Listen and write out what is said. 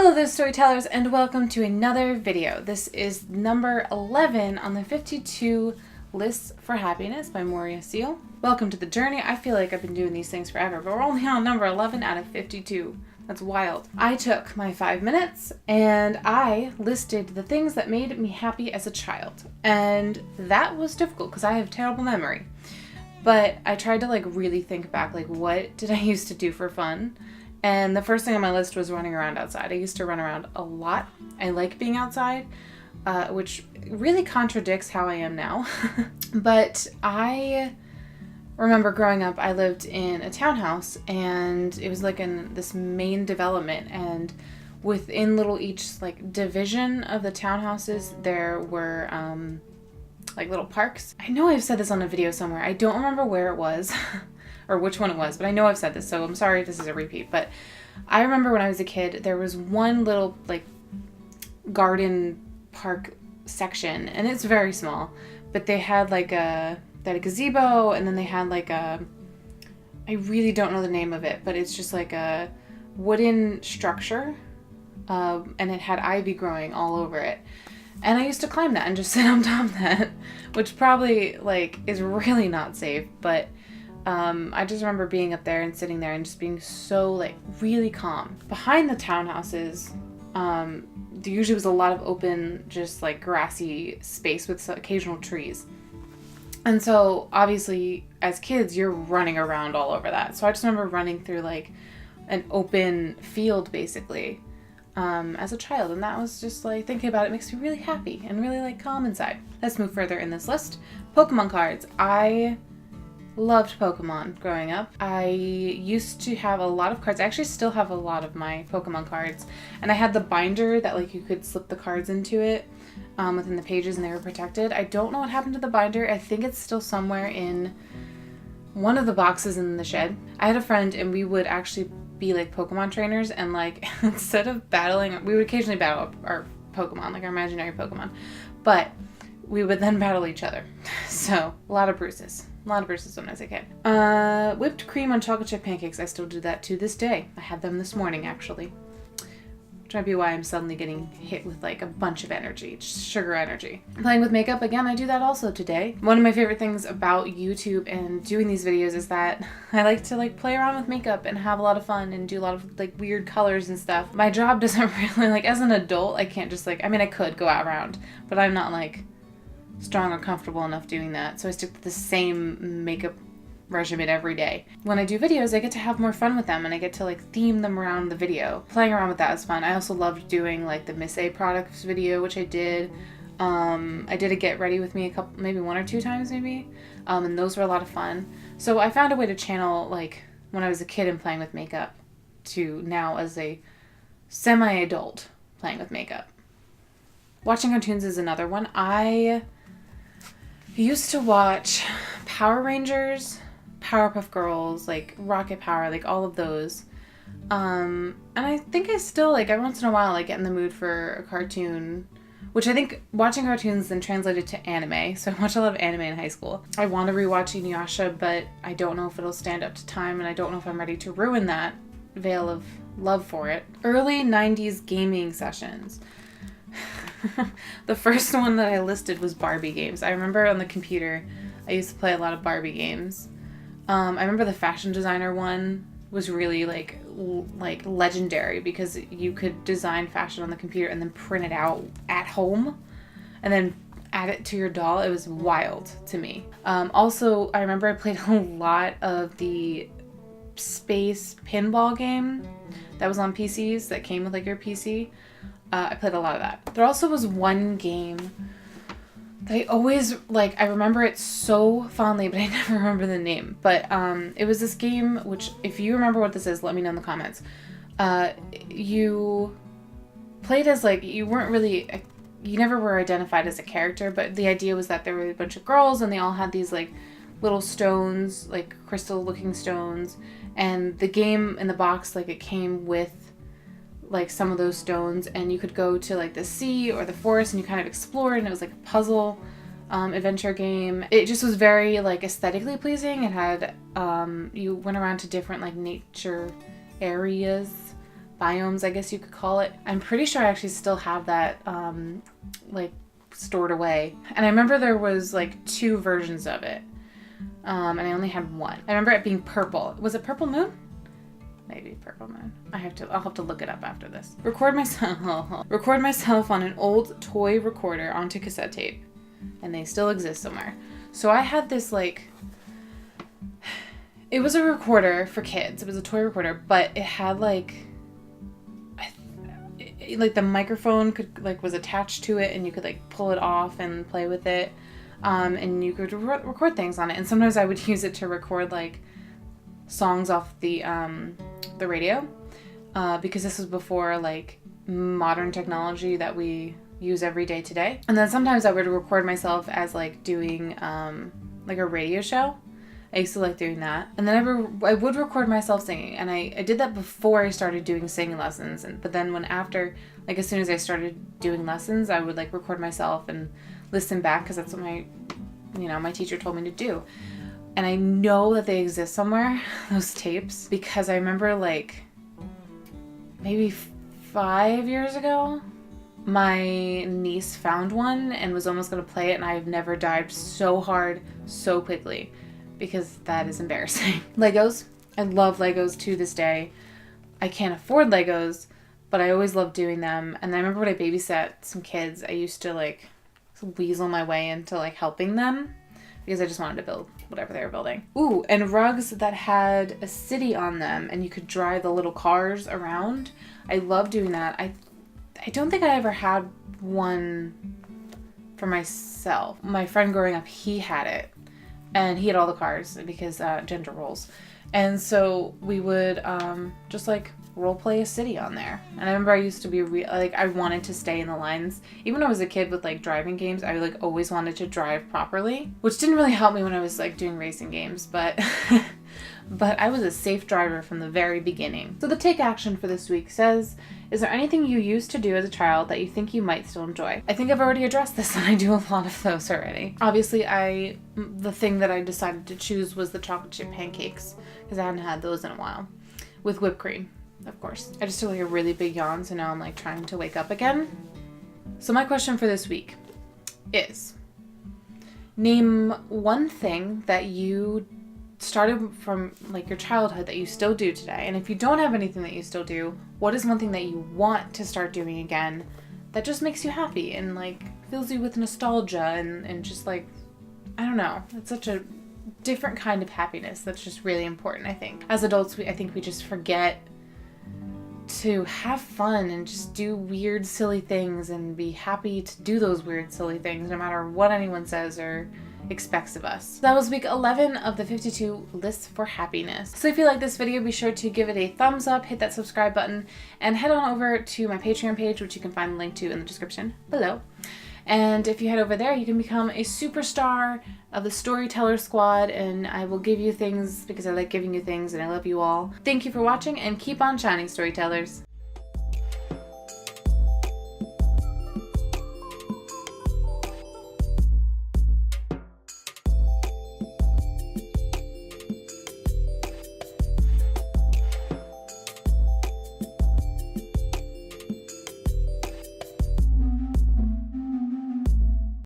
Hello there, storytellers, and welcome to another video. This is number 11 on the 52 Lists for Happiness by Moorea Seal. Welcome to the journey. I feel like I've been doing these things forever, but we're only on number 11 out of 52. That's wild. I took my 5 minutes and I listed the things that made me happy as a child. And that was difficult because I have terrible memory. But I tried to really think back, what did I used to do for fun? And the first thing on my list was running around outside. I used to run around a lot. I like being outside, which really contradicts how I am now. But I remember growing up, I lived in a townhouse, and it was in this main development, and within each division of the townhouses, there were little parks. I know I've said this on a video somewhere. I don't remember where it was. Or which one it was, but I know I've said this, so I'm sorry if this is a repeat. But I remember when I was a kid, there was one little garden park section, and it's very small, but they had a gazebo, and then they had I really don't know the name of it, but it's just a wooden structure, and it had ivy growing all over it. And I used to climb that and just sit on top of that, which probably is really not safe, but I just remember being up there and sitting there and just being so really calm. Behind the townhouses, there usually was a lot of open, just grassy space with some occasional trees. And so obviously as kids, you're running around all over that. So I just remember running through an open field basically, as a child. And that was just thinking about it makes me really happy and really calm inside. Let's move further in this list. Pokemon cards. I loved Pokemon growing up. I used to have a lot of cards. I actually still have a lot of my Pokemon cards. And I had the binder that you could slip the cards into it within the pages and they were protected. I don't know what happened to the binder. I think it's still somewhere in one of the boxes in the shed. I had a friend and we would actually be Pokemon trainers, and instead of battling, we would occasionally battle our Pokemon, our imaginary Pokemon. But we would then battle each other. So a lot of bruises. A lot of bruises when I was a kid. Whipped cream on chocolate chip pancakes. I still do that to this day. I had them this morning, actually. Which might be why I'm suddenly getting hit with a bunch of energy. Sugar energy. Playing with makeup. Again, I do that also today. One of my favorite things about YouTube and doing these videos is that I like to play around with makeup and have a lot of fun and do a lot of weird colors and stuff. My job doesn't really, as an adult, I can't just I mean, I could go out around, but I'm not strong or comfortable enough doing that, so I stick to the same makeup regimen every day. When I do videos, I get to have more fun with them, and I get to theme them around the video. Playing around with that is fun. I also loved doing the Miss A products video, which I did. I did a get ready with me maybe 1 or 2 times maybe, and those were a lot of fun. So I found a way to channel when I was a kid and playing with makeup to now as a semi-adult playing with makeup. Watching cartoons is another one. I used to watch Power Rangers, Powerpuff Girls, Rocket Power, all of those. And I think I still, every once in a while, get in the mood for a cartoon, which I think watching cartoons then translated to anime. So I watched a lot of anime in high school. I want to rewatch Inuyasha, but I don't know if it'll stand up to time, and I don't know if I'm ready to ruin that veil of love for it. Early 90s gaming sessions. The first one that I listed was Barbie games. I remember on the computer, I used to play a lot of Barbie games. I remember the fashion designer one was really legendary because you could design fashion on the computer and then print it out at home and then add it to your doll. It was wild to me. Also, I remember I played a lot of the space pinball game that was on PCs that came with your PC. I played a lot of that. There also was one game that I always, I remember it so fondly, but I never remember the name. But it was this game, which, if you remember what this is, let me know in the comments. You played as, you weren't really, you never were identified as a character, but the idea was that there were a bunch of girls, and they all had these, little stones, crystal-looking stones. And the game in the box, it came with some of those stones, and you could go to the sea or the forest and you kind of explore, and it was a puzzle adventure game. It just was very aesthetically pleasing. It had you went around to different nature areas biomes, I guess you could call it. I'm pretty sure I actually still have that like stored away. And I remember there was like 2 versions of it. And I only had one. I remember it being purple. Was it Purple Moon? Maybe Purple Moon. I'll have to look it up after this. Record myself on an old toy recorder onto cassette tape. And they still exist somewhere. So I had this like, it was a recorder for kids. It was a toy recorder, but it had like the microphone was attached to it, and you could like pull it off and play with it. And you could record things on it. And sometimes I would use it to record like songs off the radio, because this was before like modern technology that we use every day today. And then sometimes I would record myself as like doing like a radio show. I used to like doing that. And then I would record myself singing, and I did that before I started doing singing lessons. But then as soon as I started doing lessons, I would like record myself and listen back, because that's what my teacher told me to do. And I know that they exist somewhere, those tapes, because I remember like maybe 5 years ago, my niece found one and was almost going to play it, and I've never dived so hard so quickly, because that is embarrassing. Legos. I love Legos to this day. I can't afford Legos, but I always loved doing them. And I remember when I babysat some kids, I used to like weasel my way into like helping them, because I just wanted to build whatever they were building. Ooh, and rugs that had a city on them and you could drive the little cars around. I love doing that. I don't think I ever had one for myself. My friend growing up, he had it, and he had all the cars because gender roles. And so we would just like role play a city on there. And I remember I used to be I wanted to stay in the lines. Even when I was a kid with like driving games, I like always wanted to drive properly, which didn't really help me when I was like doing racing games, but but I was a safe driver from the very beginning. So the take action for this week says, is there anything you used to do as a child that you think you might still enjoy? I think I've already addressed this, and I do a lot of those already. Obviously, the thing that I decided to choose was the chocolate chip pancakes, because I hadn't had those in a while, with whipped cream, of course. I just took like a really big yawn, so now I'm like trying to wake up again. So my question for this week is, name one thing that you started from like your childhood that you still do today. And if you don't have anything that you still do, what is one thing that you want to start doing again that just makes you happy and like fills you with nostalgia and just like, I don't know, it's such a different kind of happiness that's just really important. I think as adults, I think we just forget to have fun and just do weird silly things and be happy to do those weird silly things no matter what anyone says or expects of us. That was week 11 of the 52 lists for happiness. So if you like this video, be sure to give it a thumbs up, hit that subscribe button, and head on over to my Patreon page, which you can find the link to in the description below. And if you head over there, you can become a superstar of the Storyteller Squad, and I will give you things because I like giving you things and I love you all. Thank you for watching, and keep on shining, Storytellers.